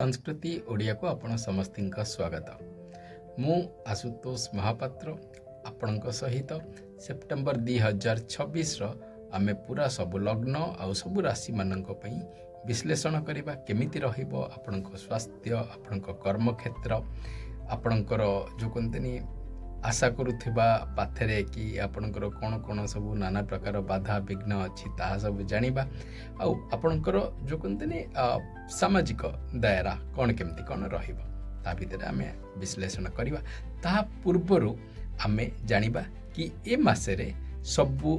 संस्कृति ओडिया को आपण समस्त स्वागत। मु आशुतोष महापात्र आपण सहित सेप्टेम्बर 2026 आमे पूरा सबु लग्न आउ सबु राशि मानक पई विश्लेषण करबा केमिति रहिबो आपणक स्वास्थ्य आपणक कर्म क्षेत्र आपणकर जो कहते आशा करुवा पाथरे कि आपणकर कौन कौन सब नाना प्रकार बाधा विघ्न अच्छी ताहा सब जानिबा आउ आपणकर जो कहते सामाजिक दायरा कौन केमती कौन रहिबो ता भितर आमे विश्लेषण करबा। ता पूर्वरु आमे जानिबा कि ए मासरे सबु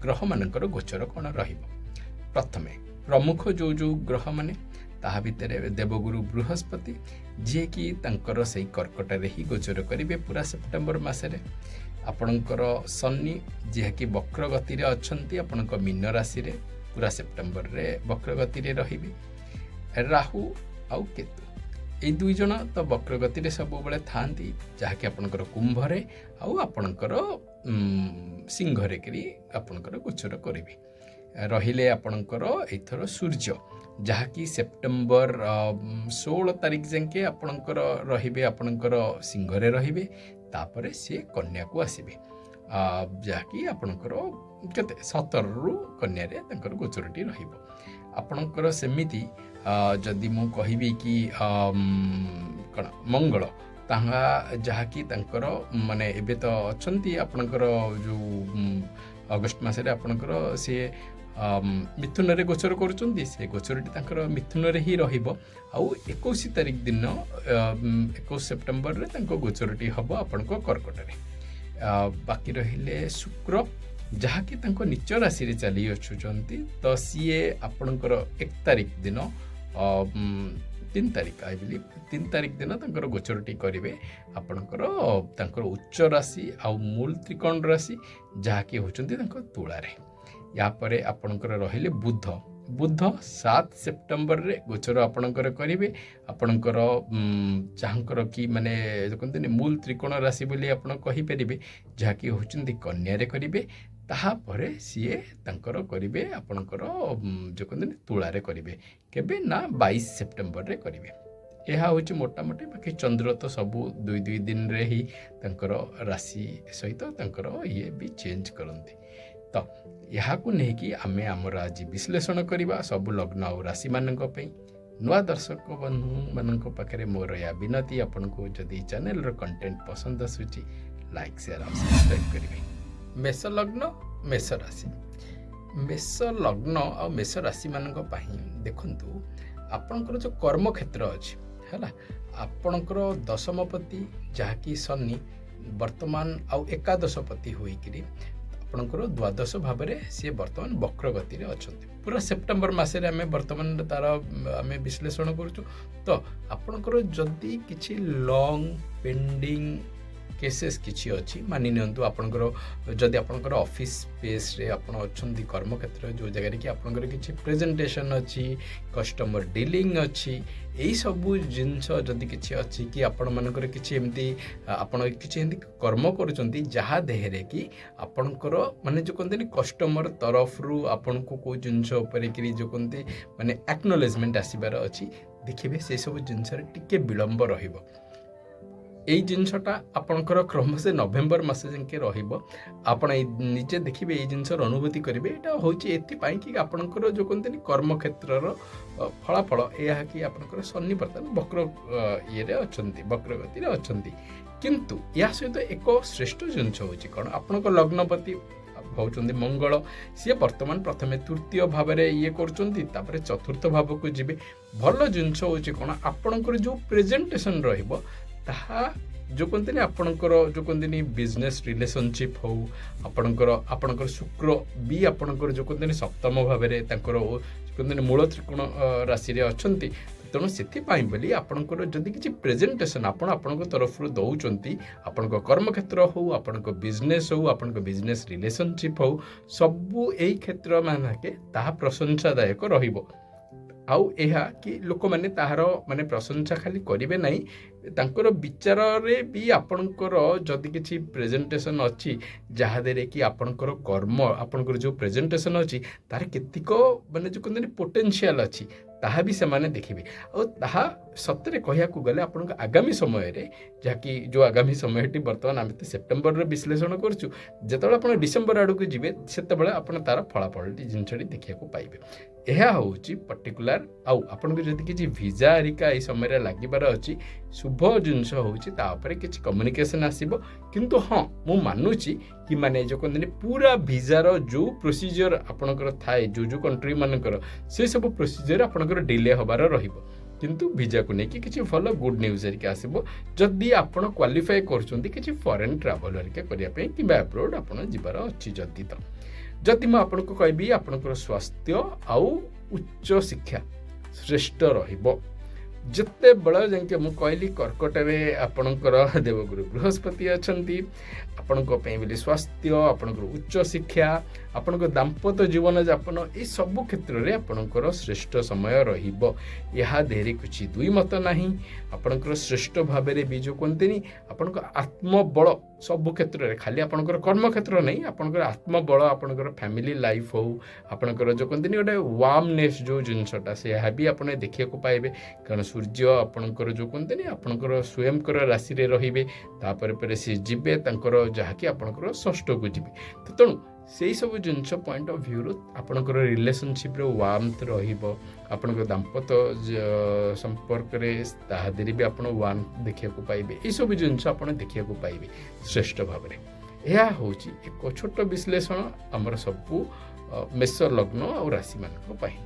ग्रह मानकर गोचर कौन रहिबो। प्रथमे प्रमुख जो जो ग्रह माने ताहा भितर देवगुरु बृहस्पति जी कि तांकर सही कर्कट रे ही गोचर करिवे पूरा सेप्टेम्बर मासरे। आपणकर शनि जी कि वक्र गति रे अछंती आपणक मीन राशि रे पूरा सेप्टेम्बर रे वक्र गति रे रहिबे। राहु आउ केतु ए दुई जन तो वक्र गति रे सब बेले थांती जहाँकि आपणकर कुंभ रे आउ आपणकर सिंह रे करी आपणकर गोचर करिवे। रहिले आपणकर एथर सूर्य जहाँकि सेप्टेम्बर 16 तारिख जाके आपणकर रहिबे आपणकर सिंह रे रहिबे तापरे से कन्या को आसीबे जहाँकि आपणकर केते 17 रु कन्या रे तांकर गोचरटी रहिबो। आपणकर सेमिति जदि मु कहिबी कि कण मंगल ताहा जहाँकि तांकर माने एबे तो अछंती आपणकर जो अगस्त मासरे आपणकर से मिथुन रे गोचर करुचंदी से गोचरटी तांकर मिथुन रे ही रहिबो। आउ 21 तारिख दिन 21 सेप्टेम्बर रे तांको गोचरटी हबो आपणको कर्कट रे। बाकी रहिले शुक्र जहाँकि तांको नीच राशि रे चली अछुचंती तो सीए आपणकर 1 तारिख दिन 3 तारिख आई बिलीव 3 तारिख दिन तांकर गोचरटी करिवे आपणकर तांकर उच्च राशि आउ मूल त्रिकोण राशि जहाँकि होचंती तांको तुला रे। या परे आपणकर रहिले बुध बुध 7 सेप्टेम्बर रे गोचर आपणकर करिवे। आपणकर जहाँकर कि माने कहते मूल त्रिकोण राशि बोली आपण कहि परिबे जहाँकि होचंती कन्या रे करिवे। ताहा परे सीए तांकर करिवे आपणकर जो कहते तुला रे करिवे केबे ना 22 सेप्टेम्बर रे करिवे। यह हूँ मोटामोटी बाकी चंद्र तो सबू 2 दिन रे ही तांकर राशि सहित तांकर ये भी चेंज करती। तो यहाँ को नहीं कि आमे आमर आज विश्लेषण करवा सबु लग्न और राशि मानक पई। नुआ दर्शक बंधु मानक पाखरे मोर या विनती आपन को जदि चैनल रो कंटेंट पसंद आसुची लाइक शेयर और सब्सक्राइब करिवे। मेष लग्न मेष राशि मेष लग्न और मेष राशि मानक पई देखंतु आपनकर जो कर्म क्षेत्र अछि हैला आपनकर दशमपति जहाँकि शनि वर्तमान आउ एकादशपति होइकरी आपणकर द्वादश भाव सी बर्तमान वक्र गति रे अछंती। पूरा सेप्टेम्बर मासरे आमे वर्तमान तार आमे विश्लेषण करूछु। तो आपणकर जदि किछि लॉन्ग पेंडिंग केसेस किछि अछि मानि नियंतु आपणकर जदि आपणकर ऑफिस स्पेस रे आपण अछंती कर्म क्षेत्र जो जगह रे कि आपणकर किछि प्रेजेंटेशन अछि कस्टमर डीलिंग अछि एई सबु जिंस जदि किछि अछि कि आपण मानकर किछि एमती आपण किछि एमती कर्म करूचंती जहा देहरे कि आपणकर माने जो कोनते कस्टमर तरफ रु आपण को जिंस ऊपर कि जो कोनते माने एक्नॉलेजमेंट आसीबार अछि देखिबे से सब जिंस रे टिके विलंब रहिबो। यही जिनसटा आपणकर क्रम से नवेम्बर मास जाके रहिबो। आपण निजे देखिबे ये जिनसर अनुभूति करेंगे। यहाँ हूँ एपाई कि आपणकर जो कहते कर्म क्षेत्र फलाफल यह कि आपणकर शनि बर्तमान वक्र ये अच्छी वक्र गति अच्छी किंतु या सहित एक श्रेष्ठ जिनस हूँ कौन आपणक लग्नपति होउचंदी मंगल सी वर्तमान प्रथमे तृतीय भाव में ये कर चतुर्थ भाव को जी भल जिनस हूँ कौन आपणकर जो प्रेजेंटेशन रहिबो ताहा जो कहते आपणकर जो कहते बिजनेस रिलेशनशिप हो आपणकर शुक्र भी आपणकर जो कहते सप्तम भाव में कहते मूल त्रिकोण राशि रे अछंती। तेणु से बोली आपणकर जदि किसी प्रेजेंटेशन आपण तरफ दौरान आपण कर्म क्षेत्र हो आपण बिजनेस हो आपण बिजनेस रिलेशनशिप हो सबू यही क्षेत्र मानके ताहा प्रशंसादायक रहिबो। आउ एहा कि लोक माने ताहार माने प्रशंसा खाली करिवे नाही तांकर विचार रे भी आपणकर जदि किछि प्रेजेंटेशन अछि जहा देरे कि आपणकर कर्म आपणकर जो प्रेजेंटेशन अछि तार केतिको माने जो कोन पोटेंशियल अछि ତାହା ବି ସେମାନେ ଦେଖିବେ। ଆଉ ତାହା ସତରେ କହିବାକୁ ଗଲେ ଆପଣଙ୍କ ଆଗାମୀ ସମୟରେ, ଯାହାକି ଯେଉଁ ଆଗାମୀ ସମୟଟି ବର୍ତ୍ତମାନ ଆମେ ତ ସେପ୍ଟେମ୍ବରରେ ବିଶ୍ଳେଷଣ କରୁଛୁ, ଯେତେବେଳେ ଆପଣ ଡିସେମ୍ବର ଆଡ଼କୁ ଯିବେ ସେତେବେଳେ ଆପଣ ତା'ର ଫଳାଫଳଟି ଜିନିଷଟି ଦେଖିବାକୁ ପାଇବେ। ଏହା ହେଉଛି ପର୍ଟିକୁଲାର। ଆଉ ଆପଣଙ୍କୁ ଯଦି କିଛି ଭିଜା ହେରିକା ଏଇ ସମୟରେ ଲାଗିବାର ଅଛି, ଶୁଭ ଜିନିଷ ହେଉଛି ତା ଉପରେ କିଛି କମ୍ୟୁନିକେସନ୍ ଆସିବ। କିନ୍ତୁ ହଁ, ମୁଁ ମାନୁଛି କି ମାନେ ଯେଉଁ କହନ୍ତିନି ପୁରା ଭିଜାର ଯେଉଁ ପ୍ରୋସିଜିଅର ଆପଣଙ୍କର ଥାଏ ଯେଉଁ କଣ୍ଟ୍ରି ମାନଙ୍କର, ସେସବୁ ପ୍ରୋସିଜିଅର ଆପଣଙ୍କର ଡିଲେ ହେବାର ରହିବ। କିନ୍ତୁ ଭିଜାକୁ ନେଇକି କିଛି ଭଲ ଗୁଡ୍ ନ୍ୟୁଜ୍ ହେରିକା ଆସିବ ଯଦି ଆପଣ କ୍ୱାଲିଫାଏ କରୁଛନ୍ତି କିଛି ଫରେନ୍ ଟ୍ରାଭେଲ୍ ହେରିକା କରିବା ପାଇଁ କିମ୍ବା ଆବ୍ରୋଡ୍ ଆପଣ ଯିବାର ଅଛି। ଯଦି ମୁଁ ଆପଣଙ୍କୁ କହିବି ଆପଣଙ୍କର ସ୍ୱାସ୍ଥ୍ୟ ଆଉ ଉଚ୍ଚ ଶିକ୍ଷା ଶ୍ରେଷ୍ଠ ରହିବ। ଯେତେବେଳେ ଯାଇକି ମୁଁ କହିଲି କର୍କଟରେ ଆପଣଙ୍କର ଦେବଗୁରୁ ବୃହସ୍ପତି ଅଛନ୍ତି, ଆପଣଙ୍କ ପାଇଁ ବୋଲି ସ୍ୱାସ୍ଥ୍ୟ, ଆପଣଙ୍କର ଉଚ୍ଚ ଶିକ୍ଷା, ଆପଣଙ୍କ ଦାମ୍ପତ୍ୟ ଜୀବନଯାପନ ଏସବୁ କ୍ଷେତ୍ରରେ ଆପଣଙ୍କର ଶ୍ରେଷ୍ଠ ସମୟ ରହିବ। ଏହା ଦେହରେ କିଛି ଦୁଇ ମତ ନାହିଁ। ଆପଣଙ୍କର ଶ୍ରେଷ୍ଠ ଭାବରେ ବି ଯେଉଁ କୁହନ୍ତିନି ଆପଣଙ୍କ ଆତ୍ମବଳ ସବୁ କ୍ଷେତ୍ରରେ, ଖାଲି ଆପଣଙ୍କର କର୍ମକ୍ଷେତ୍ର ନାହିଁ, ଆପଣଙ୍କର ଆତ୍ମବଳ, ଆପଣଙ୍କର ଫ୍ୟାମିଲି ଲାଇଫ୍ ହଉ, ଆପଣଙ୍କର ଯେଉଁ କୁହନ୍ତିନି ଗୋଟେ ୱାର୍ମନେସ୍ ଯେଉଁ ଜିନିଷଟା, ସେହା ବି ଆପଣ ଦେଖିବାକୁ ପାଇବେ। କାରଣ ସୂର୍ଯ୍ୟ ଆପଣଙ୍କର ଯେଉଁ କୁହନ୍ତିନି ଆପଣଙ୍କର ସ୍ୱୟଂଙ୍କର ରାଶିରେ ରହିବେ, ତାପରେ ପରେ ସେ ଯିବେ ତାଙ୍କର ଯାହାକି ଆପଣଙ୍କର ଷଷ୍ଠକୁ ଯିବେ। ତେଣୁ ସେଇସବୁ ଜିନିଷ ପଏଣ୍ଟ ଅଫ୍ ଭ୍ୟୁରୁ ଆପଣଙ୍କର ରିଲେସନସିପ୍ରେ ୱାର୍ମଥ ରହିବ। ଆପଣଙ୍କ ଦାମ୍ପତ୍ୟ ସମ୍ପର୍କରେ ତାହା ଦେହରେ ବି ଆପଣ ୱାର୍ମଥ ଦେଖିବାକୁ ପାଇବେ। ଏଇସବୁ ଜିନିଷ ଆପଣ ଦେଖିବାକୁ ପାଇବେ ଶ୍ରେଷ୍ଠ ଭାବରେ। ଏହା ହେଉଛି ଏକ ଛୋଟ ବିଶ୍ଳେଷଣ ଆମର ସବୁ ମେଷ ଲଗ୍ନ ଆଉ ରାଶିମାନଙ୍କ ପାଇଁ।